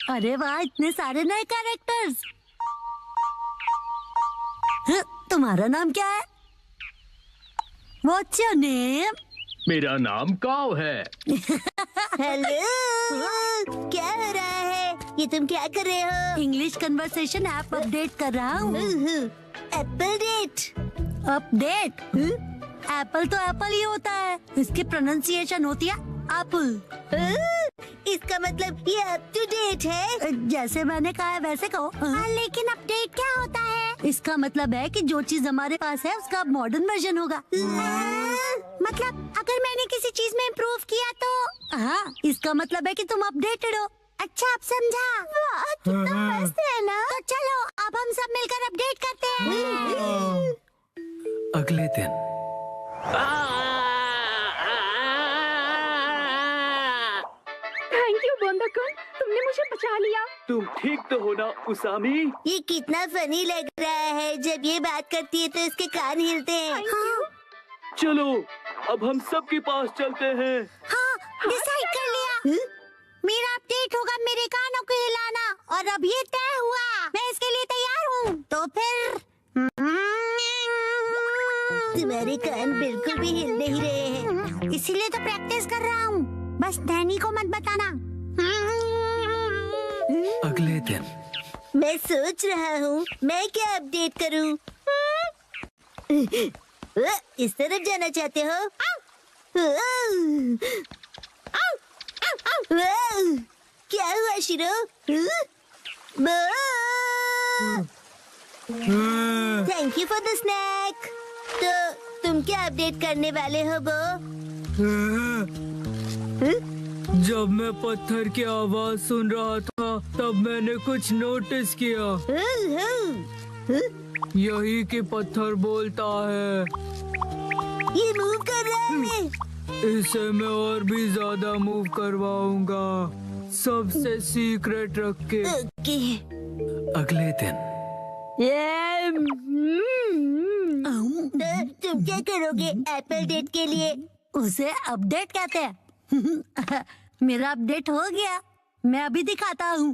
अरे वाह, इतने सारे नए कैरेक्टर्स। तुम्हारा नाम क्या है? What's your name? मेरा नाम काव है। हेलो, क्या हो रहा है? ये तुम क्या कर रहे हो? इंग्लिश कन्वर्सेशन ऐप अपडेट कर रहा हूँ। Apple date. अपडेट? एप्पल तो एप्पल ही होता है, इसकी प्रोनाउंसिएशन होती है एप्पल। इसका मतलब ये अप टू डेट है। जैसे मैंने कहा है वैसे कहो। लेकिन अपडेट क्या होता है? इसका मतलब है कि जो चीज हमारे पास है उसका मॉडर्न वर्जन होगा। मतलब अगर मैंने किसी चीज में इम्प्रूव किया तो? हाँ, इसका मतलब है कि तुम अपडेटेड हो। अच्छा, अब समझा। वाह, कितना मस्त है ना। तो चलो अब हम सब मिलकर अपडेट करते हैं। अगले दिन थैंक यू बोंदाकुन, तुमने मुझे बचा लिया। तुम ठीक तो हो ना उसामी? ये कितना फनी लग रहा है। जब ये बात करती है तो इसके कान हिलते हैं। चलो अब हम सबके पास चलते हैं। हाँ, डिसाइड कर लिया। मेरा अपडेट होगा मेरे कानों को हिलाना, और अब ये तय हुआ। मैं इसके लिए तैयार हूँ। तो फिर तुम्हारे कान बिल्कुल भी हिल नहीं रहे हैं, इसीलिए तो प्रैक्टिस कर रहा हूँ। बस नैनी को मत बताना। अगले दिन मैं सोच रहा हूँ मैं क्या अपडेट करूँ। इस तरफ जाना चाहते हो? क्या हुआ शिरो? Thank you for the snake. तो तुम क्या अपडेट करने वाले हो बो? जब मैं पत्थर की आवाज सुन रहा था तब मैंने कुछ नोटिस किया। यही कि पत्थर बोलता है। ये मूव कर रहा है। इसे मैं और भी ज्यादा मूव करवाऊंगा, सबसे सीक्रेट रख के। ओके। अगले दिन तो तुम क्या करोगे एप्पल डेट के लिए? उसे अपडेट कहते हैं। मेरा अपडेट हो गया, मैं अभी दिखाता हूँ।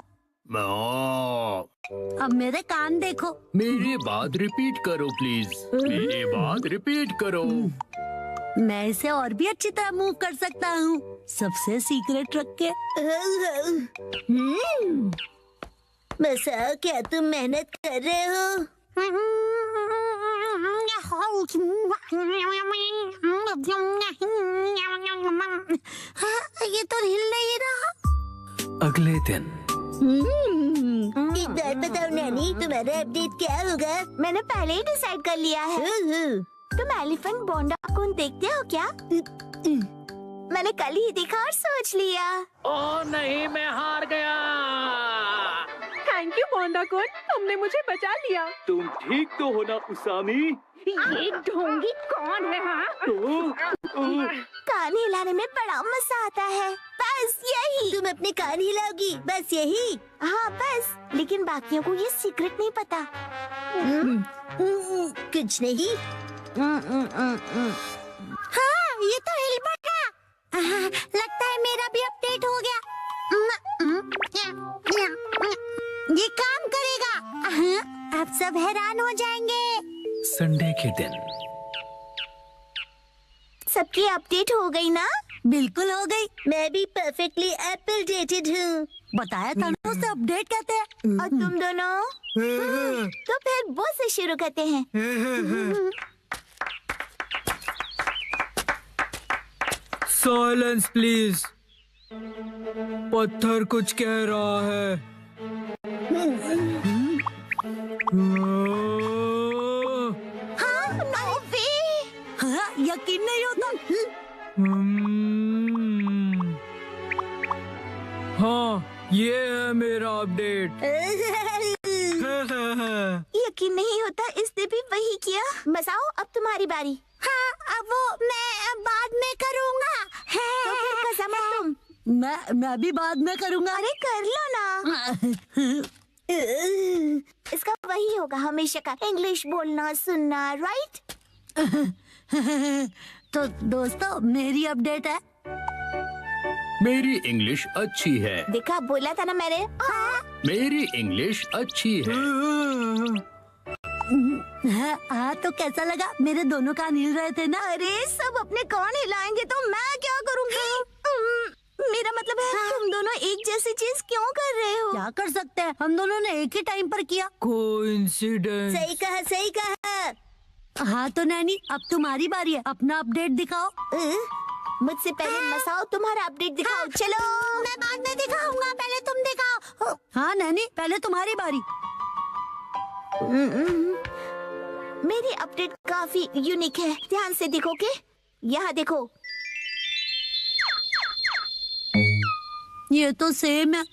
अब मेरे कान देखो। मेरी बात रिपीट करो प्लीज। मेरी बात रिपीट करो। मैं इसे और भी अच्छी तरह मूव कर सकता हूँ, सबसे सीक्रेट रख के। मसा, क्या तुम मेहनत कर रहे हो? ये तो हिल नहीं रहा। अगले दिन एक बात बताओ नैनी, तुम्हारा अपडेट क्या होगा? मैंने पहले ही डिसाइड कर लिया है। तुम एलिफेंट बोंडाकुन देखते हो क्या? मैंने कल ही देखा और सोच लिया। ओ नहीं, मैं हार गया। थैंक यू बोंदाकुन, तुमने मुझे बचा लिया। तुम ठीक तो हो ना उसामी? ये ढोंगी कौन है? हाँ, कान हिलाने में बड़ा मजा आता है। बस यही। तुम अपने कान हिलाओगी, बस यही? हाँ बस, लेकिन बाकियों को ये सीक्रेट नहीं पता। कुछ नहीं। हाँ, ये तो हिल पड़ा। लगता है मेरा भी अपडेट हो गया। ये काम करेगा। अब सब हैरान हो जाएंगे। संडे के दिन सबकी अपडेट हो गई ना? बिल्कुल हो गई। मैं भी परफेक्टली एप्पल डेटेड हूँ। बताया था ना, उसे अपडेट कहते हैं। और तुम दोनों? तो फिर वो से शुरू करते हैं। Silence please. पत्थर कुछ कह रहा है। हाँ, यकीन नहीं होता। हाँ, ये है मेरा अपडेट। यकीन नहीं होता, इसने भी वही किया। मसाओ, अब तुम्हारी बारी। हाँ, अब वो मैं बाद में करूँगा। तो फिर कसम है तुम। मैं भी बाद में करूँगा। अरे कर लो ना। इसका वही होगा हमेशा का, इंग्लिश बोलना सुनना, राइट? तो दोस्तों, मेरी अपडेट है। मेरी इंग्लिश अच्छी है। देखा, बोला था ना मैंने। मेरी इंग्लिश अच्छी है। हाँ तो कैसा लगा? मेरे दोनों कान हिल रहे थे ना। अरे सब अपने कान हिलाएंगे तो मैं क्या करूँगी? मेरा मतलब है तुम दोनों एक जैसी चीज क्यों कर रहे हो? क्या कर सकते हैं, हम दोनों ने एक ही टाइम पर किया। कोइंसिडेंस। सही कहा, सही कहा। हाँ तो नैनी, अब तुम्हारी बारी है, अपना अपडेट दिखाओ। मुझसे पहले मसाओ तुम्हारा अपडेट दिखाओ। चलो, मैं बाद में दिखाऊंगा, पहले तुम दिखाओ। हाँ नैनी, पहले तुम्हारी बारी। मेरी अपडेट काफी यूनिक है, ध्यान से देखोगे? यहाँ देखो। ये तो सेम है।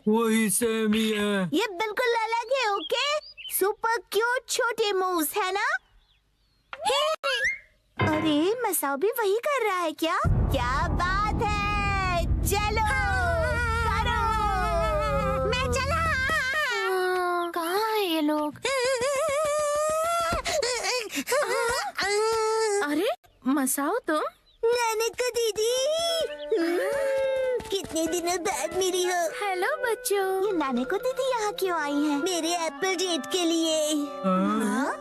वही सेम ही है। ये बिल्कुल अलग है, ओके? सुपर क्यूट छोटे मूव्स है ना? अरे मसाओ भी वही कर रहा है क्या? क्या बात है, चलो करो। मैं चला। कहाँ है ये लोग? अरे मसाओ तुम? नानका दीदी, कितने दिनों बाद मिली हो। हेलो बच्चों। ये नानका दीदी यहाँ क्यों आई है? मेरे एप्पल डेट के लिए। हाँ?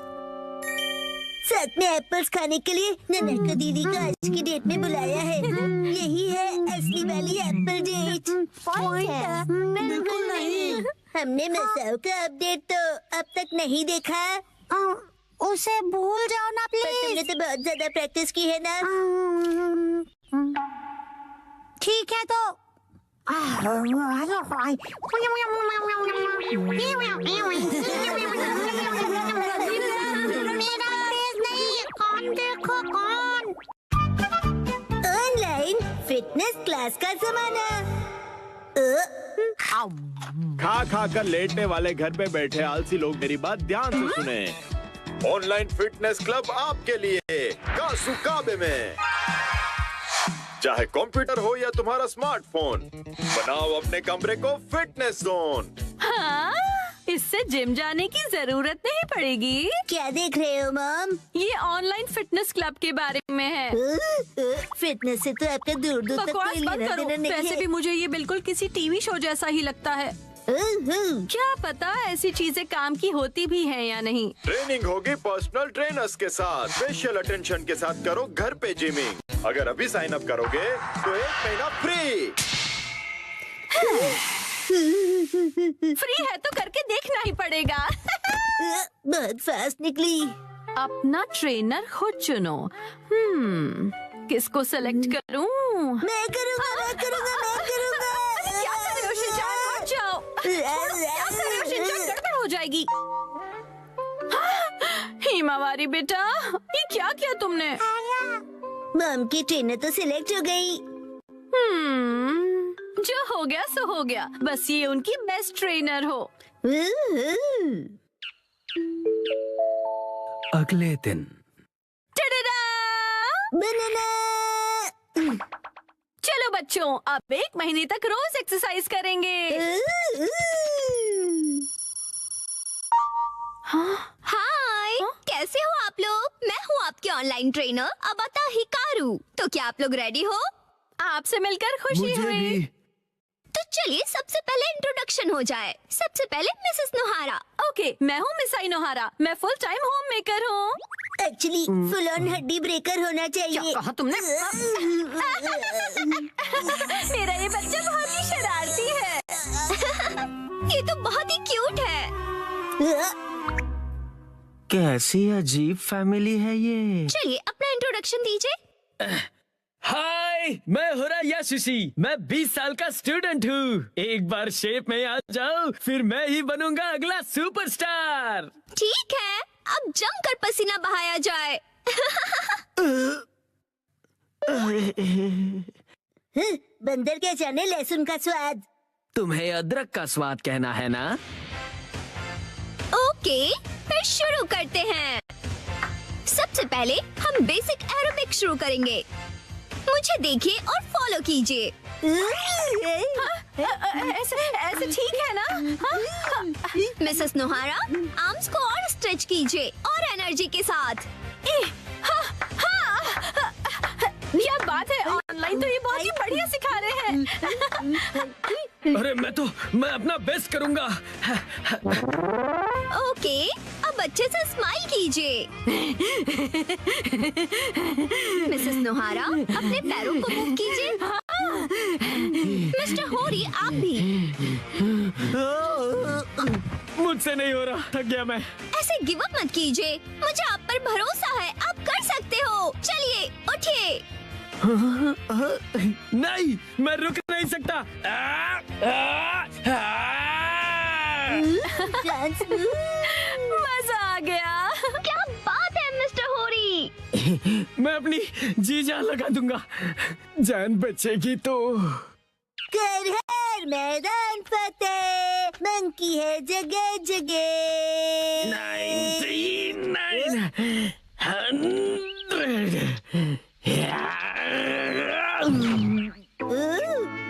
साथ में एप्पल्स खाने के लिए नानका दीदी को आज की डेट में बुलाया है। यही है असली वाली एप्पल डेट। पॉइंट है? बिल्कुल नहीं। हमने मसाओ का अपडेट तो अब तक नहीं देखा। उसे भूल जाओ ना प्लीज। तुमने तो बहुत ज्यादा प्रैक्टिस की है ना। ठीक है तो ऑनलाइन फिटनेस क्लास का जमाना। खा खा कर लेटने वाले घर पे बैठे आलसी लोग मेरी बात ध्यान से सुने। ऑनलाइन फिटनेस क्लब आपके लिए कासुकाबे में। चाहे कंप्यूटर हो या तुम्हारा स्मार्टफोन, बनाओ अपने कमरे को फिटनेस जोन। हाँ, इससे जिम जाने की जरूरत नहीं पड़ेगी। क्या देख रहे हो मॉम? ये ऑनलाइन फिटनेस क्लब के बारे में है। फिटनेस से तो आपका दूर दूर तक बकवास कोई बंद लेना करो। देना नहीं वैसे है। भी मुझे ये बिल्कुल किसी टीवी शो जैसा ही लगता है। क्या पता ऐसी चीजें काम की होती भी हैं या नहीं। ट्रेनिंग होगी पर्सनल ट्रेनर्स के साथ। स्पेशल अटेंशन के साथ करो घर पे जिमिंग। अगर अभी साइन अप करोगे तो 1 महीना फ्री। फ्री है तो करके देखना ही पड़ेगा। बहुत फास्ट निकली। अपना ट्रेनर खुद चुनो। किसको सेलेक्ट करूं? मैं करूँगा, मैं करूँगा, मैं करूँगा। क्या कर रहे हो शिनचान? हट जाओ। क्या कर रहे हो शिनचान? गड़बड़ हो जाएगी। हिमावारी बेटा, ये क्या किया तुमने? मॉम की ट्रेनर तो सिलेक्ट हो गई। जो हो गया सो हो गया। बस ये उनकी बेस्ट ट्रेनर हो। अगले दिन। टडडा! बनाना। चलो बच्चों, अब 1 महीने तक रोज एक्सरसाइज करेंगे। हाय, कैसे हो आप लोग? मैं हूँ आपके ऑनलाइन ट्रेनर अबाता हिकारू। तो क्या आप लोग रेडी हो? आपसे मिलकर खुशी मुझे हुई। भी। तो चलिए सबसे पहले इंट्रोडक्शन हो जाए। सबसे पहले मिसेस नोहारा। ओके, मैं हूँ मिसाई नोहारा। मैं फुल टाइम होम मेकर हूँ। एक्चुअली फुल ऑन हड्डी ब्रेकर होना चाहिए। क्या कहा तुमने? मेरा ये बच्चा बहुत ही शरारती है। ये तो बहुत ही क्यूट है। कैसी अजीब फैमिली है ये। चलिए अपना इंट्रोडक्शन दीजिए। हाय, मैं हुरा याशुशी। मैं 20 साल का स्टूडेंट हूँ। एक बार शेप में आ जाओ, फिर मैं ही बनूंगा अगला सुपरस्टार। ठीक है, अब जमकर पसीना बहाया जाए। बंदर क्या जाने लहसुन का स्वाद। तुम्हें अदरक का स्वाद कहना है ना? ओके, फिर शुरू करते हैं। सबसे पहले हम बेसिक एरोबिक शुरू करेंगे। मुझे देखिए और फॉलो कीजिए। ऐसे ठीक है ना? मिसेस नोहारा, आर्म्स को और स्ट्रेच कीजिए और एनर्जी के साथ। क्या बात है, ऑनलाइन तो ये बहुत ही बढ़िया सिखा रहे हैं। अरे मैं अपना बेस्ट करूंगा। ओके, अब अच्छे से स्माइल कीजिए। मिसेस नोहारा, अपने पैरों को मूव कीजिए। मिस्टर होरी, आप भी। मुझसे नहीं हो रहा, थक गया मैं। ऐसे गिव अप मत कीजिए, मुझे आप पर भरोसा है, आप कर सकते हो। चलिए उठिए। नहीं, मैं रुक नहीं सकता। मजा आ गया। क्या बात है मिस्टर होरी। मैं अपनी जी जान लगा दूंगा, जान बचेगी तो। कर हर मैदान फतेह, मंकी है जगह जगह। 99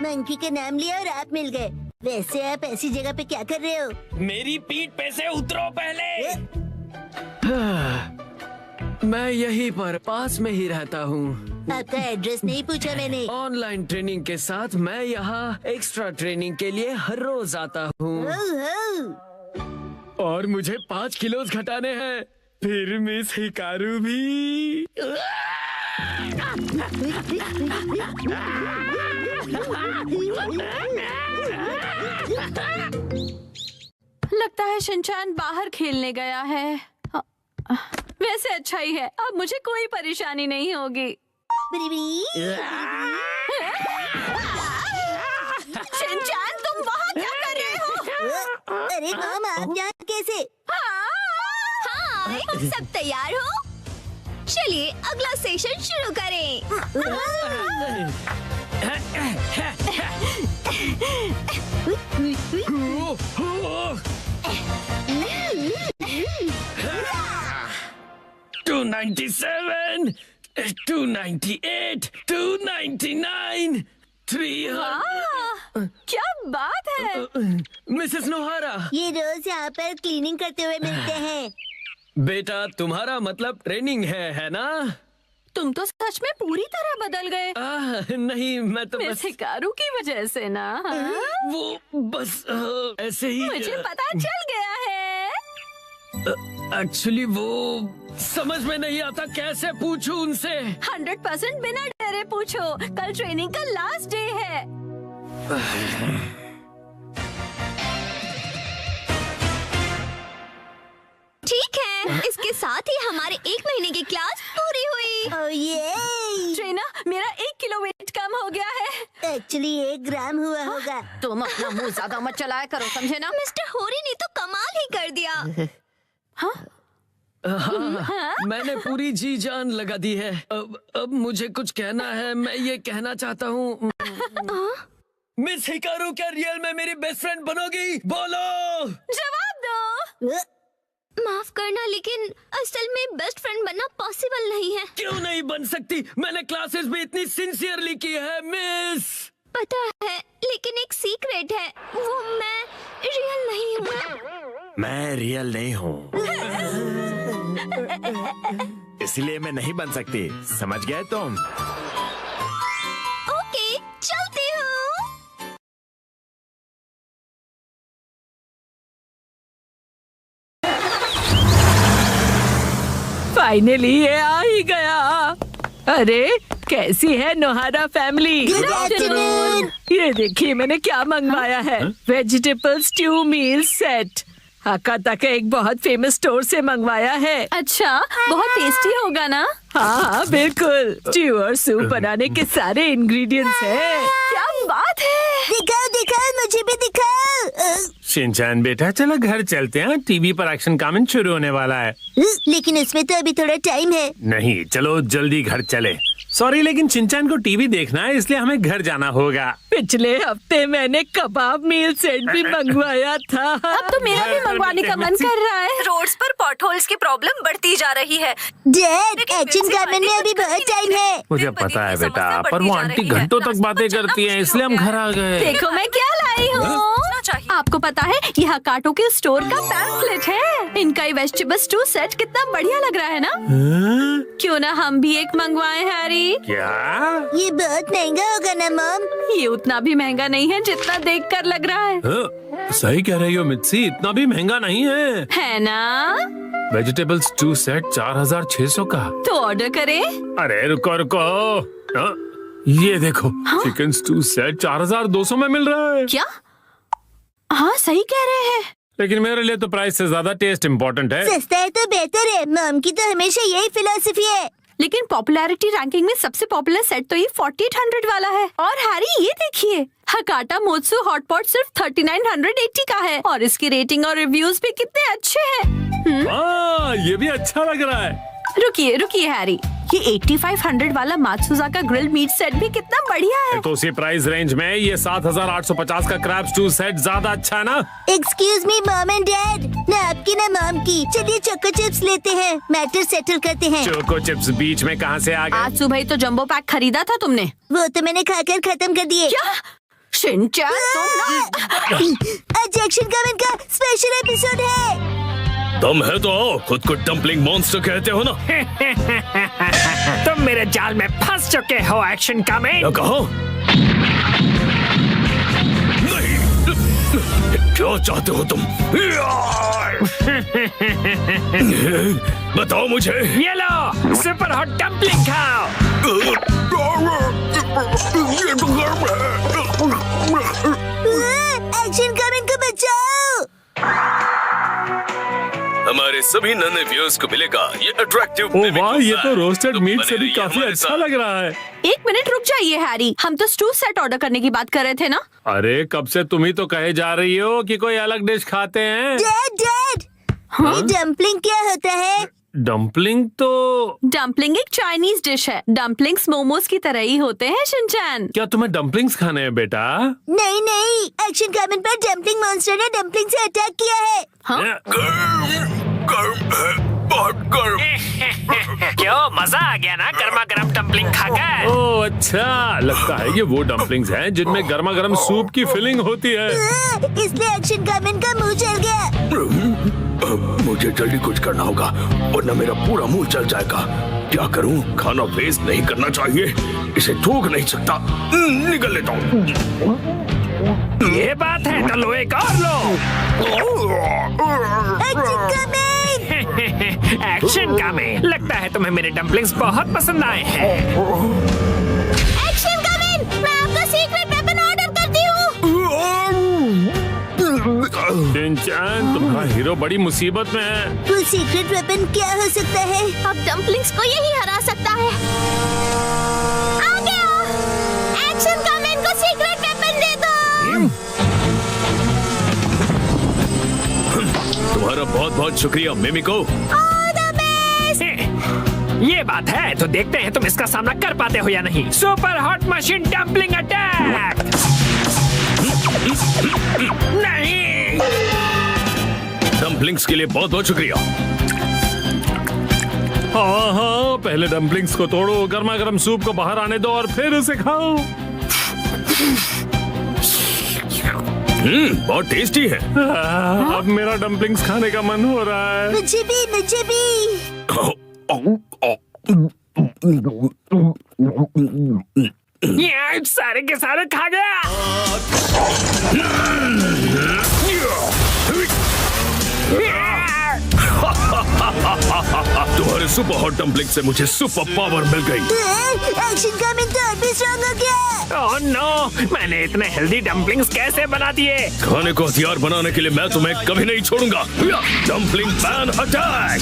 मंकी का नाम लिया और आप मिल गए। वैसे आप ऐसी जगह पे क्या कर रहे हो? मेरी पीठ पे से उतरो पहले। मैं यहीं पर पास में ही रहता हूँ। आपका एड्रेस नहीं पूछा मैंने। ऑनलाइन ट्रेनिंग के साथ मैं यहाँ एक्स्ट्रा ट्रेनिंग के लिए हर रोज आता हूँ और मुझे 5 किलो घटाने हैं। फिर मिस हिकारू भी। लगता है शिनचैन बाहर खेलने गया है। वैसे अच्छा ही है, अब मुझे कोई परेशानी नहीं होगी। शिनचैन, तुम वहाँ क्या कर रहे हो? अरे मॉम, आप यहाँ कैसे? हाय, सब तैयार हो? चलिए अगला सेशन शुरू करें। 297, 298, 299, 300। क्या बात है? मिसेस नोहारा, ये रोज यहाँ पर क्लीनिंग करते हुए मिलते हैं। बेटा तुम्हारा मतलब ट्रेनिंग है ना? तुम तो सच में पूरी तरह बदल गए। नहीं, मैं तो मिस हिकारू की वजह से ना। वो बस ऐसे ही। मुझे पता चल गया है। एक्चुअली वो समझ में नहीं आता, कैसे पूछूं उनसे। 100% बिना डरे पूछो। कल ट्रेनिंग का लास्ट डे है। ठीक है, इसके साथ ही हमारे 1 महीने की क्लास पूरी हुई। ओह ये! ट्रेना, मेरा 1 किलो वेट कम हो गया है। एक्चुअली 1 ग्राम हुआ होगा। तुम अपना मुंह ज्यादा मत चलाया करो, समझे ना? मिस्टर होरी ने तो कमाल ही कर दिया। हाँ, मैंने पूरी जी जान लगा दी है। अब मुझे कुछ कहना है। मैं ये कहना चाहता हूँ, मिस हिकारू क्या रियल में मेरी बेस्ट फ्रेंड बनोगी? बोलो। जवाब दो। माफ करना, लेकिन असल में बेस्ट फ्रेंड बनना पॉसिबल नहीं है। क्यों नहीं बन सकती? मैंने क्लासेस भी इतनी सिंसियरली की है मिस। पता है, लेकिन एक सीक्रेट है, वो मैं रियल नहीं हूँ। मैं रियल नहीं हूँ, इसलिए मैं नहीं बन सकती। समझ गए तुम? ओके, चलती हूँ। फाइनली ये आ ही गया। अरे कैसी है नोहारा फैमिली? Good afternoon. ये देखिए मैंने क्या मंगवाया है। वेजिटेबल स्ट्यू मील सेट। हाकाता का एक बहुत फेमस स्टोर से मंगवाया है। अच्छा, बहुत टेस्टी होगा ना? हाँ बिल्कुल, स्ट्यू और सूप बनाने के सारे इंग्रेडिएंट्स हैं। क्या बात है? दिखाओ दिखाओ, मुझे भी दिखाओ। शिनचैन बेटा, चलो घर चलते हैं। टीवी पर एक्शन कमेंट शुरू होने वाला है। लेकिन उसमें तो अभी थोड़ा टाइम है। नहीं, चलो जल्दी घर चले। सॉरी, लेकिन शिनचैन को टीवी देखना है, इसलिए हमें घर जाना होगा। पिछले हफ्ते मैंने कबाब मील सेट भी मंगवाया था। अब तो मेरा भी मंगवाने का मन कर रहा है। रोड्स पर पॉटहोल्स की प्रॉब्लम बढ़ती जा रही है। डैड, एक्शन गार्डन में अभी बहुत टाइम है। मुझे पता है बेटा, पर वो आंटी घंटों तक बातें करती हैं, इसलिए हम घर आ गए। देखो मैं क्या लाई हूँ। आपको पता है यह हकाटो के स्टोर का पैम्फलेट है। इनका ये वेजिटेबल स्टू सेट कितना बढ़िया लग रहा है ना? क्यों ना हम भी एक मंगवाएं हैरी? क्या? ये बहुत महंगा होगा ना मॉम? ये उतना भी महंगा नहीं है जितना देखकर लग रहा है। सही कह रही हो मित्सी, इतना भी महंगा नहीं है ना? वेजिटेबल स्टू सेट 4600 का। तो ऑर्डर करें? अरे रुको रुको, ये देखो चिकन स्टू सेट 4200 में मिल रहा है। क्या? हाँ सही कह रहे हैं। लेकिन मेरे लिए तो प्राइस से ज्यादा टेस्ट इम्पोर्टेंट है। सस्ता है तो बेहतर है। मॉम की तो हमेशा यही फिलॉसफी है। लेकिन पॉपुलैरिटी रैंकिंग में सबसे पॉपुलर सेट तो ये 4800 वाला है। और हैरी ये देखिए, हकाटा मोत्सु हॉटपॉट सिर्फ 3980 का है और इसकी रेटिंग और रिव्यूज भी कितने अच्छे हैं। हाँ, ये भी अच्छा लग रहा है। रुकिए रुकिए हैरी, ये 8500 वाला मात्सुजाका ग्रिल्ड मीट सेट भी कितना बढ़िया है। तो उसी प्राइस रेंज में ये 7850 का क्रैब स्टू सेट ज्यादा अच्छा है ना? Excuse me mom and dad, ना आपकी ना मॉम की। चलिए चोको चिप्स लेते हैं, मैटर सेटल करते हैं। चोको चिप्स बीच में कहाँ से आ गए? आज सुबह ही तो जंबो पैक खरीदा था तुमने। वो तो मैंने खाकर खत्म कर दिए। क्या? शिनचैन तुम ना। आज एक्शन कमेंट का स्पेशल एपिसोड है। दम है तो आओ, खुद को डम्पलिंग मॉन्स्टर कहते हो ना? तुम मेरे जाल में फंस चुके हो एक्शन कमेंट। कहो नहीं, क्या चाहते हो तुम? बताओ मुझे। ये लो सुपर हॉट डम्पलिंग खाओ। एक्शन कमेंट को बचाओ। हमारे सभी नन्हे व्यूअर्स को मिलेगा ये अट्रैक्टिव। ओ वाह, ये तो रोस्टेड मीट से भी काफी अच्छा लग रहा है। एक मिनट रुक जाइए हैरी, हम तो स्टू सेट ऑर्डर करने की बात कर रहे थे ना? अरे कब से तुम ही तो कहे जा रही हो कि कोई अलग डिश खाते हैं। डैड ये डम्पलिंग क्या होता है? डम्पलिंग तो डम्पलिंग एक चाइनीज डिश है। डम्पलिंग्स मोमोज की तरह ही होते हैं शिनचैन। क्या तुम्हें डम्पलिंग्स खाने हैं बेटा? नहीं नहीं, एक्शन कमेंट पर डम्पलिंग मॉन्स्टर ने डम्पलिंग से अटैक किया है। हाँ? गर्म है, बहुत गर्म। क्यों, मजा आ गया ना गर्मा गर्म डम्पलिंग खाकर? ओह अच्छा, लगता है ये वो डम्पलिंग्स हैं जिनमें गर्मा गर्म सूप की फिलिंग होती है। इसलिए एक्शन कमेंट का मुंह जल गया। मुझे जल्दी कुछ करना होगा वरना मेरा पूरा मुंह जल जाएगा। क्या करूं? खाना वेस्ट नहीं करना चाहिए, इसे थूक नहीं सकता। निकल लेता हूँ। ये बात है तो लो एक और लो। एक्शन कमेंट, लगता है तुम्हें मेरे डम्पलिंग्स बहुत पसंद आए हैं। एक्शन कमेंट, मैं आपका सीक्रेट वेपन ऑर्डर करती हूँ। शिनचैन, तुम्हारा हीरो बड़ी मुसीबत में है। वो सीक्रेट वेपन क्या हो सकता है? अब डम्पलिंग्स को यही हरा सकता है। आ गया। एक्शन कमेंट को सीक्रेट वेपन दे दो। तुम्हारा बहुत बहुत शुक्रिया मिमिको। All the best. ये बात है तो देखते हैं तुम इसका सामना कर पाते हो या नहीं। Super hot machine dumpling attack. नहीं, डम्पलिंग्स के लिए बहुत बहुत शुक्रिया। हाँ हाँ, पहले डम्पलिंग्स को तोड़ो, गर्मा गर्म सूप को बाहर आने दो और फिर उसे खाओ। बहुत टेस्टी है। अब मेरा डम्पलिंग्स खाने का मन हो रहा है। मुझे भी, मुझे भी। ये सारे के सारे खा गया। तुम्हारे सुपर हॉट डम्पलिंग से मुझे सुपर पावर मिल गई। एक्शन कमेंट तो और भी स्ट्रॉन्ग हो गया। ओह नो, मैंने इतने हेल्दी डम्पलिंग्स कैसे बना दिए? खाने को हथियार बनाने के लिए मैं तुम्हें कभी नहीं छोड़ूंगा। Dumpling pan attack.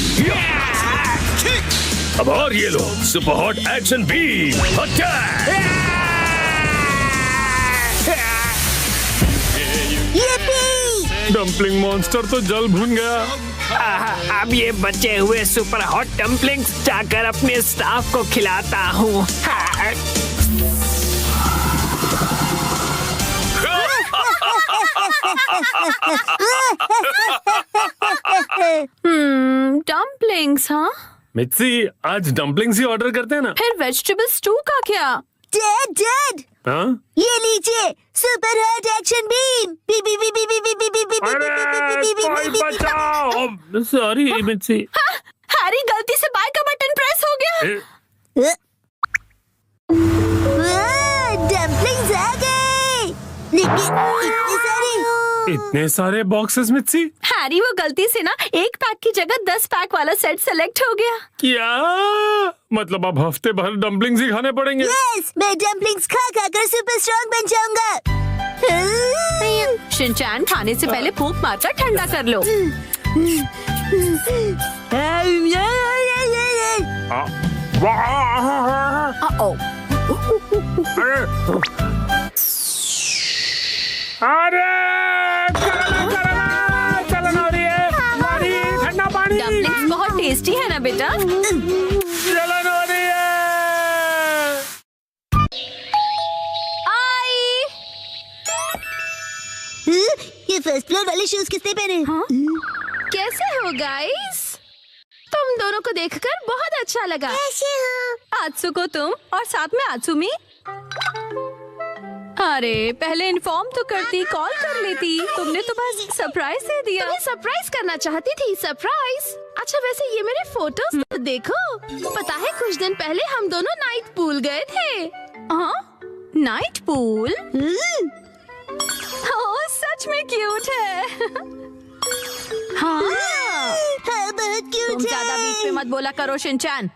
अब और ये लो super hot action beam attack. Dumpling monster तो जल भून गया। अब ये बचे हुए सुपर हॉट डम्पलिंग्स जाकर अपने स्टाफ को खिलाता हूँ। डम्पलिंग्स हाँ? मित्सी, आज डम्पलिंग्स ही ऑर्डर करते हैं ना? फिर वेजिटेबल स्टू का क्या? डैड हाँ? ये लीजिए सुपर हॉट एक्शन बीम। बी बी बी बी बी बी बी बी बी अरे कोई बचाओ! सॉरी मिर्ची। हैरी गलती से बाय का बटन प्रेस हो गया। डम्पलिंग्स आ गए, लेकिन इतने सारे बॉक्सेस मिर्ची। हैरी वो गलती से ना एक पैक की जगह 10 पैक वाला सेट सेलेक्ट हो गया। क्या मतलब अब हफ्ते भर डम्पलिंग्स ही खाने पड़ेंगे? यस, मैं डम्पलिंग्स खा खा कर सुपर स्ट्रॉन्ग बन जाऊंगा। शिनचैन खाने से पहले फूंक मारकर ठंडा कर लो। अरे चलन हो रही है, पानी, ठंडा पानी। डम्पलिंग्स बहुत टेस्टी है ना बेटा? चलन हो रही है। ये फर्स्ट फ्लोर वाले शूज किसने पहने? कैसे हो गाइस? तुम दोनों को देखकर बहुत अच्छा लगा। कैसे हो? आत्सुको तुम और साथ में आत्सुमी। अरे पहले इन्फॉर्म तो करती, कॉल कर लेती। तुमने तो बस सरप्राइज दे दिया। तुम्हें सरप्राइज करना चाहती थी। सरप्राइज? अच्छा वैसे ये मेरे फोटोज तो देखो। पता है कुछ दिन पहले हम दोनों नाइट पूल गए थे। हाँ, नाइट पूल? ओह सच में क्यूट है। हाँ, बहुत क्यूट तुम ज्यादा बीच में मत बोला करो शिनचैन।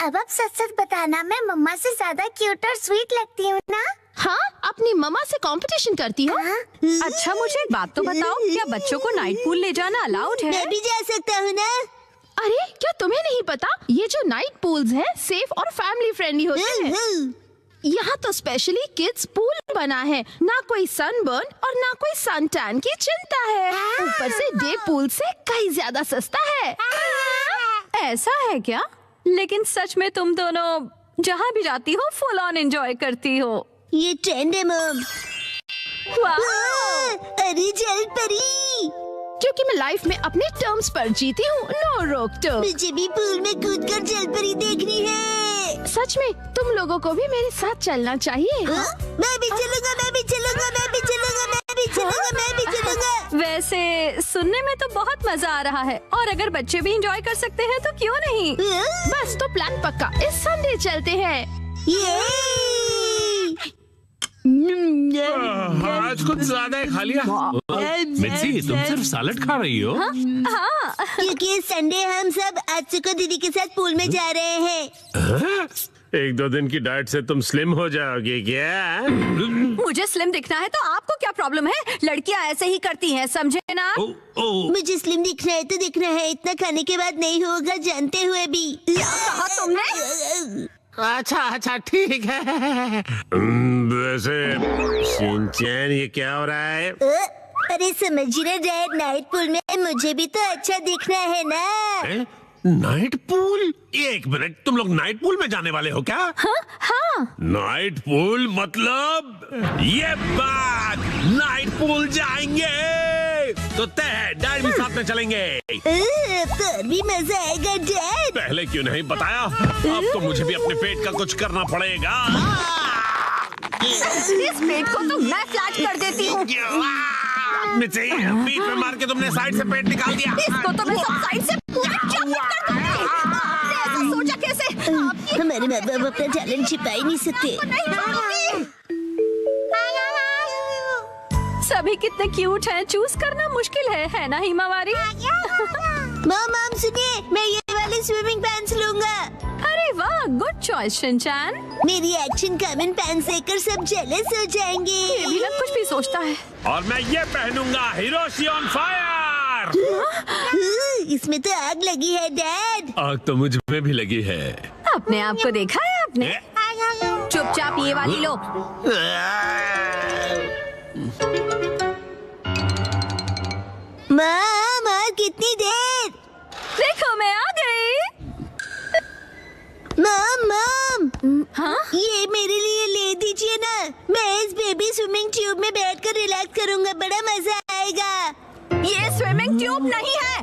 अब आप सच सच बताना, मैं मम्मा से ज्यादा क्यूट और स्वीट लगती हूँ ना? हाँ, अपनी मम्मा से कंपटीशन करती हो? अच्छा मुझे एक बात तो बताओ, क्या बच्चों को नाइट पूल ले जाना अलाउड है? मैं भी जा सकता हूँ ना? अरे क्या तुम्हें नहीं पता, ये जो नाइट पूल्स हैं सेफ और फैमिली फ्रेंडली होते हैं। यहाँ तो स्पेशली किड्स पूल बना है, ना कोई सनबर्न और ना कोई सन टैन की चिंता है। ऊपर से डे पूल से कहीं ज्यादा सस्ता है। ऐसा है क्या? लेकिन सच में तुम दोनों जहाँ भी जाती हो फुल ऑन एंजॉय करती हो। ये ट्रेंड है मम। अरे जल परी, क्योंकि मैं लाइफ में अपने टर्म्स पर जीती हूँ, नो रोक टोक। मुझे भी पूल में कूदकर जल परी देखनी है। सच में तुम लोगों को भी मेरे साथ चलना चाहिए। मैं भी चलूंगा, मैं भी चलूंगा, मैं भी चलूंगा, मैं भी चलूंगा, मैं भी चलूंगा। वैसे सुनने में तो बहुत मजा आ रहा है, और अगर बच्चे भी एंजॉय कर सकते हैं तो क्यों नहीं? बस तो प्लान पक्का, इस संडे चलते हैं। आज कुछ ज्यादा खा लिया। मिर्ची तुम सिर्फ सैलेड खा रही हो? हाँ। क्योंकि इस संडे हम सब आत्सुको दीदी के साथ पूल में जा रहे हैं। एक दो दिन की डाइट से तुम स्लिम हो जाओगे क्या? मुझे स्लिम दिखना है तो आपको क्या प्रॉब्लम है? लड़कियां ऐसे ही करती हैं, समझे ना? मुझे स्लिम दिखना है तो दिखना है, इतना खाने के बाद नहीं होगा जानते हुए भी। कहा तुमने? अच्छा ठीक है। वैसे शिनचैन ये क्या हो रहा है? अरे समझ रहे डैड, नाइट पूल में मुझे भी तो अच्छा दिखना है ना। Night pool? एक मिनट, तुम लोग नाइट पूल में जाने वाले हो क्या? हाँ। नाइट पूल मतलब ये बात, नाइट पूल जाएंगे तो तय है, डैड भी साथ में चलेंगे। तो भी मजा आएगा डैड। पहले क्यों नहीं बताया? अब तो मुझे भी अपने पेट का कुछ करना पड़ेगा। इस पेट को तो मैं फ्लैट कर देती हूँ। बीच में मार के तुमने साइड से पेट निकाल दिया। इसको तो मैं सब साइड से पूरा चपट कर दूंगी। आपने ऐसा सोचा कैसे? हमारे माँ बाप अपना टैलेंट छिपा ही नहीं सकते। सभी कितने क्यूट हैं, चूज करना मुश्किल है ना हिमावारी? मॉम सुनिए, मैं ये वाले स्विमिंग पैंट्स लूंगा। अरे वाह, गुड चॉइस शिनचैन। मेरी एक्शन कॉमन पैंट्स देखकर सब जेलस हो जाएंगे। ये भी ना कुछ भी सोचता है। और मैं ये पहनूंगा, हिरोशी ऑन फायर। इसमें तो आग लगी है डैड। आग तो मुझ में भी लगी है। अपने आप को देखा है आपने? चुपचाप ये वाली लो। माँ कितनी देर? देखो मैं आ गई। मॉम हाँ? ये मेरे लिए ले दीजिए ना। मैं इस बेबी स्विमिंग ट्यूब में बैठकर रिलैक्स करूंगा, बड़ा मजा आएगा। ये स्विमिंग ट्यूब नहीं है।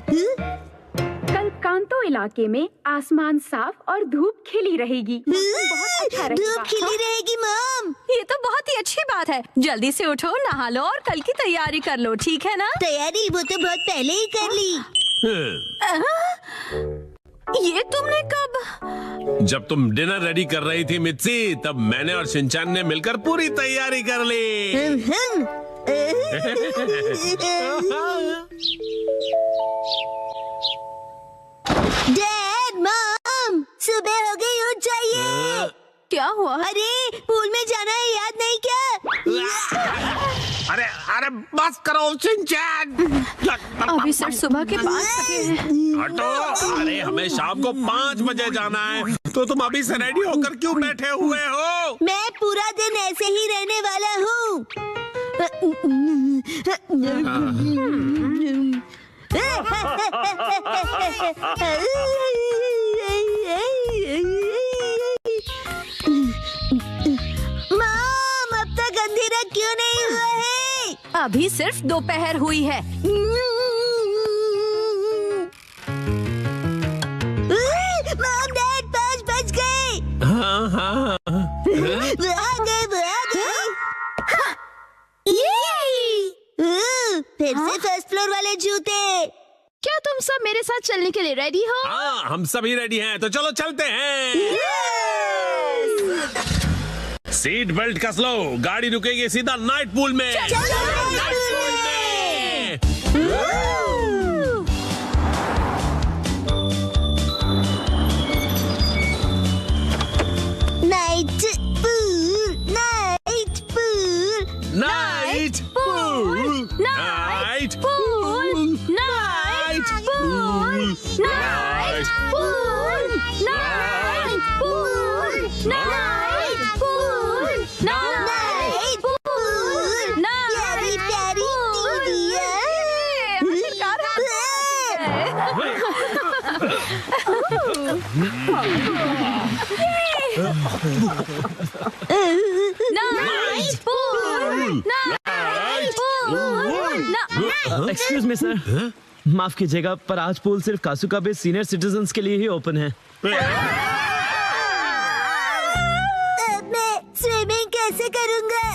कल कल कांतो इलाके में आसमान साफ और धूप खिली रहेगी। मौसम बहुत अच्छा रहेगा। धूप खिली रहेगी मॉम। ये तो बहुत ही अच्छी बात है। जल्दी से उठो, नहा लो और कल की तैयारी कर लो, ठीक है ना? तैयारी वो तो बहुत पहले ही कर ली। ये तुमने कब? जब तुम डिनर रेडी कर रही थी मित्सी, तब मैंने और शिनचान ने मिलकर पूरी तैयारी कर ली। डैड, मॉम, सुबह हो गई, उठ जाइए। क्या हुआ? अरे पूल में जाना है, याद नहीं क्या? अरे अरे बस करो शिनचान। अभी सिर्फ सुबह के 5 बजे हैं। हटो। अरे हमें शाम को 5 बजे जाना है, तो तुम अभी से रेडी होकर क्यों बैठे हुए हो? मैं पूरा दिन ऐसे ही रहने वाला हूँ। मॉम, अब तक अंधेरा क्यों नहीं हुआ है? अभी सिर्फ दोपहर हुई है। मॉम, डैड, 5 बज गए। हाँ हाँ। वो आ गए। फिर से फर्स्ट फ्लोर वाले जूते। क्या तुम सब मेरे साथ चलने के लिए रेडी हो? हाँ, हम सभी रेडी हैं, तो चलो चलते हैं। सीट बेल्ट कस लो, गाड़ी रुकेगी सीधा नाइट पूल में। Night pool, night pool, night pool, night pool, night pool, night pool, night pool, प्यारी प्यारी दीदिया। Night pool, night pool. Excuse me sir, माफ कीजिएगा पर आज पूल सिर्फ कासुकाबे सीनियर सिटीजन्स के लिए ही ओपन है। मैं स्विमिंग कैसे करूँगा?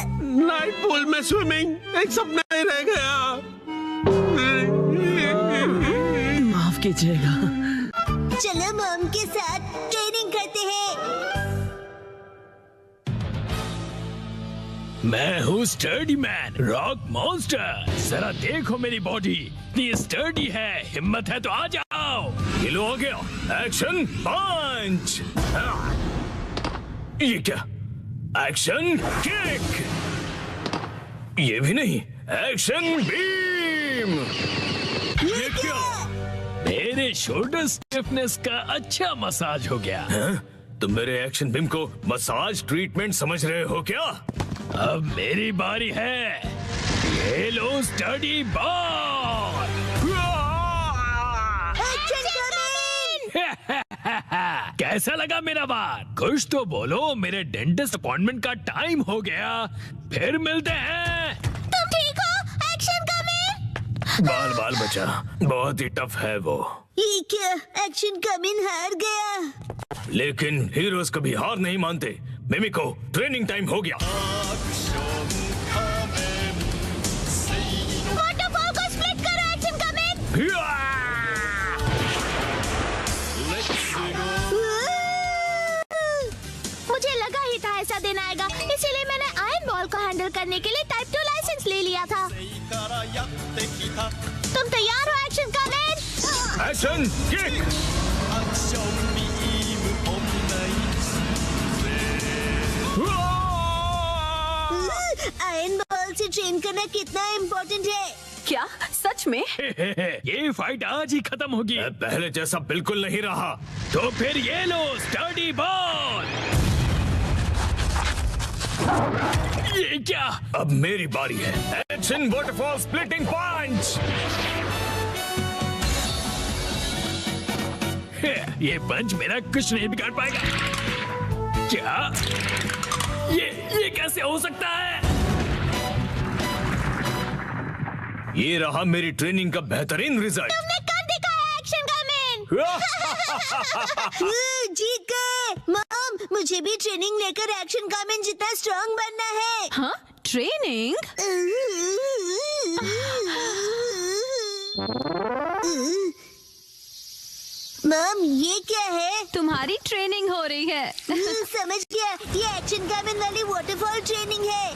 नाइट पूल में स्विमिंग एक सपना ही रह गया। माफ कीजिएगा। चलो मॉम के साथ ट्रेनिंग करते हैं। मैं हूँ स्टर्डी मैन, रॉक मॉन्स्टर। जरा देखो मेरी बॉडी इतनी स्टर्डी है, हिम्मत है तो आ जाओ। ये लो, आ गया। एक्शन पंच। ये क्या? Action kick. ये भी नहीं। Action beam. ये क्या? मेरे शोल्डर स्टिफनेस का अच्छा मसाज हो गया। तुम मेरे एक्शन बीम को मसाज ट्रीटमेंट समझ रहे हो क्या? अब मेरी बारी है। ये लो स्टडी बॉल। कैसा लगा मेरा बार? कुछ तो बोलो। मेरे डेंटिस्ट अपॉइंटमेंट का टाइम हो गया, फिर मिलते हैं। तुम ठीक हो? Action coming. बाल बाल बचा, बहुत ही टफ है वो। ये क्या? एक्शन कमिंग हार गया। लेकिन हीरोज कभी हार नहीं मानते। मिमिको, ट्रेनिंग टाइम हो गया। वाटरफॉल को स्प्लिट करो। Action coming. मुझे लगा ही था ऐसा दिन आएगा, इसीलिए मैंने आयरन बॉल को हैंडल करने के लिए टाइप 2 लाइसेंस ले लिया था। तुम तैयार हो? Action coming. Action kick. Iron ball से ट्रेन करना कितना इम्पोर्टेंट है? क्या सच में? ये फाइट आज ही खत्म होगी। पहले जैसा बिल्कुल नहीं रहा। तो फिर ये लो स्टडी बॉल। ये क्या? अब मेरी बारी है। एक्शन वाटरफॉल स्प्लिटिंग पंच। ये पंच मेरा कुछ नहीं बिगाड़ पाएगा। क्या? ये कैसे हो सकता है? ये रहा मेरी ट्रेनिंग का बेहतरीन रिजल्ट। तुमने कब दिखाया एक्शन कमिंग? जीत गए। मॉम, मुझे भी ट्रेनिंग लेकर एक्शन कामिन जितना स्ट्रांग बनना है। हाँ, ट्रेनिंग? मॉम, ये क्या है? तुम्हारी ट्रेनिंग हो रही है। समझ गया, ये एक्शन कामिन वाली वाटरफॉल ट्रेनिंग है।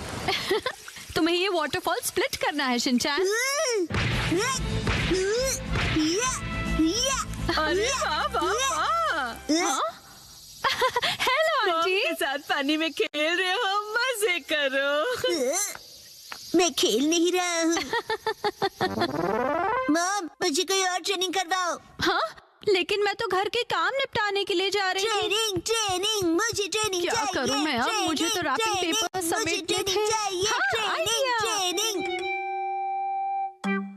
तुम्हें ये वाटरफॉल स्प्लिट करना है शिनचैन। अरे वाह वाह वाह। Hello aunty. के साथ पानी में खेल रहे हो, मजे करो। मैं खेल नहीं रहा हूँ। मॉम, मुझे कोई और ट्रेनिंग करवाओ। हाँ, लेकिन मैं तो घर के काम निपटाने के लिए जा रही हूँ। ट्रेनिंग ट्रेनिंग, मुझे ट्रेनिंग क्या चाहिए। करूँ मैं अब? मुझे तो रैपिंग ट्रेनिंग, पेपर मुझे समेटने ट्रेनिंग थे। चाहिए। हाँ, ट्रेनिंग आइडिया। ट्रेनिंग।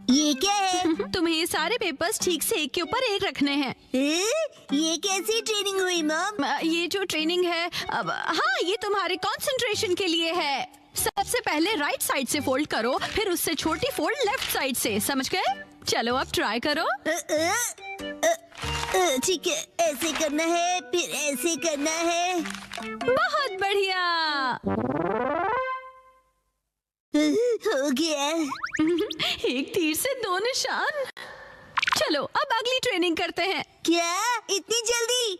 ये क्या है? तुम्हें ये सारे पेपर्स ठीक से एक के ऊपर एक रखने हैं। ये कैसी ट्रेनिंग हुई मॉम? ये जो ट्रेनिंग है, अब हाँ, ये तुम्हारे कंसंट्रेशन के लिए है। सबसे पहले राइट साइड से फोल्ड करो, फिर उससे छोटी फोल्ड लेफ्ट साइड से, समझ गए? चलो अब ट्राई करो। ठीक है, ऐसे करना है, फिर ऐसे करना है। बहुत बढ़िया। हो गया। एक तीर से दो निशान। चलो अब अगली ट्रेनिंग करते हैं। क्या इतनी जल्दी?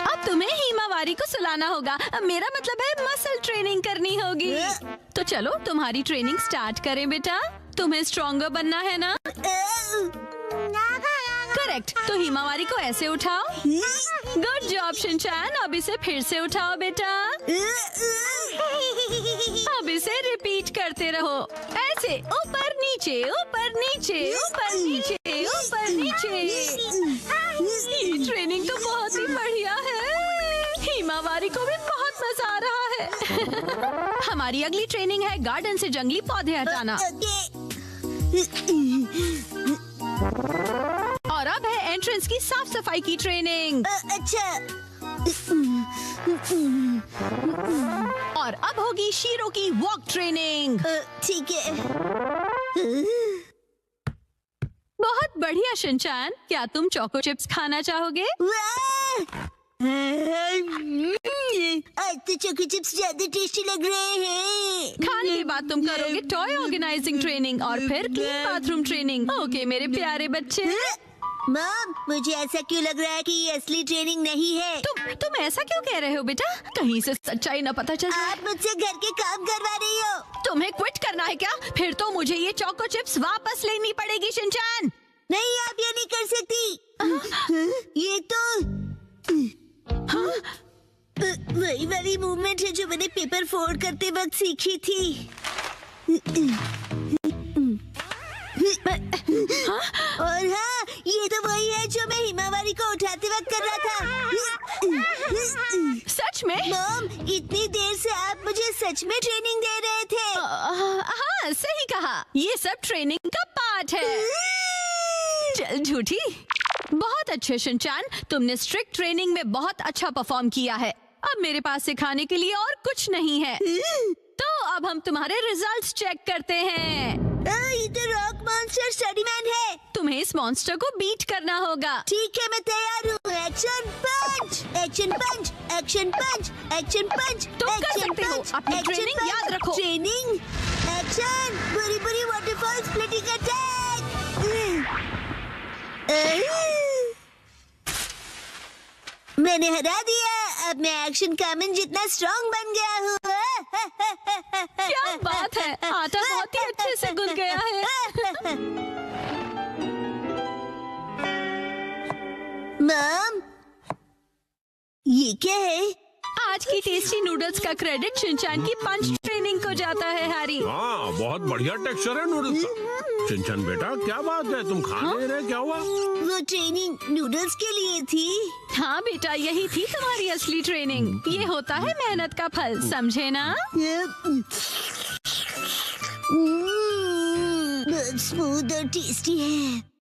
अब तुम्हें हिमावारी को सुलाना होगा। अब मेरा मतलब है मसल ट्रेनिंग करनी होगी। तो चलो तुम्हारी ट्रेनिंग स्टार्ट करें बेटा। तुम्हें स्ट्रॉन्गर बनना है ना? करेक्ट। तो हिमावारी को ऐसे उठाओ। Good job Shinchan. अब इसे फिर से उठाओ बेटा। अब इसे रिपीट करते रहो, ऐसे ऊपर नीचे ऊपर नीचे ऊपर नीचे ऊपर नीचे। ये ट्रेनिंग तो बहुत ही बढ़िया है। हिमावारी को भी बहुत मजा आ रहा है। हमारी अगली ट्रेनिंग है गार्डन से जंगली पौधे हटाना। और अब है एंट्रेंस की साफ सफाई की ट्रेनिंग। अच्छा। और अब होगी शीरो की वॉक ट्रेनिंग। ठीक है। बहुत बढ़िया शिनचैन। क्या तुम चोको चिप्स खाना चाहोगे? आज तो चोको चिप्स ज्यादा टेस्टी लग रहे हैं। खाने के बाद तुम करोगे टॉय ऑर्गेनाइजिंग ट्रेनिंग और फिर क्लीन बाथरूम ट्रेनिंग। ओके मेरे प्यारे बच्चे। मॉम, मुझे ऐसा क्यों लग रहा है कि ये असली ट्रेनिंग नहीं है? तुम ऐसा क्यों कह रहे हो बेटा? कहीं से सच्चाई न पता चल जाए। आप मुझसे घर के काम करवा रही हो। तुम्हें क्विट करना है क्या? फिर तो मुझे ये चोको चिप्स वापस लेनी पड़ेगी शिनचैन। नहीं, आप ये नहीं कर सकती। ये तो वही वाली मूवमेंट है जो मैंने पेपर फोल्ड करते वक्त सीखी थी। और हाँ, ये तो वही है जो मैं हिमावारी को उठाते वक्त कर रहा था। सच में? मॉम, इतनी देर से आप मुझे सच में ट्रेनिंग दे रहे थे। हाँ, सही कहा। ये सब ट्रेनिंग का पार्ट है। चल झूठी। बहुत अच्छे शिनचैन, तुमने स्ट्रिक्ट ट्रेनिंग में बहुत अच्छा परफॉर्म किया है। अब मेरे पास सिखाने के लिए और कुछ नहीं है। तो अब हम तुम्हारे रिजल्ट्स चेक करते हैं। ये तो रॉक मॉन्स्टर स्टडीमैन है। तुम्हें इस मॉन्स्टर को बीट करना होगा। ठीक है, मैं तैयार हूँ। एक्शन पंच, एक्शन पंच, एक्शन पंच, एक्शन पंच। तुम कर सकते हो। अपनी ट्रेनिंग याद रखो। ट्रेनिंग, एक्शन, बुरी बुरी वाटरफॉल स्प्लिटिंग अटैक। मैंने हरा दिया। अब मैं एक्शन कामिन जितना स्ट्रांग बन गया हूँ। क्या बात है, आटा बहुत ही अच्छे से गुल गया है। मॉम, ये क्या है? आज की टेस्टी नूडल्स का क्रेडिट शिनचैन की पंच ट्रेनिंग को जाता है हैरी। हाँ, बहुत बढ़िया टेक्सचर है नूडल्स का। शिनचैन बेटा, क्या बात है, तुम खा नहीं रहे, क्या हुआ? वो ट्रेनिंग नूडल्स के लिए थी। हाँ बेटा, यही थी तुम्हारी असली ट्रेनिंग। ये होता है मेहनत का फल, समझे ना? स्मूथ और टेस्टी है।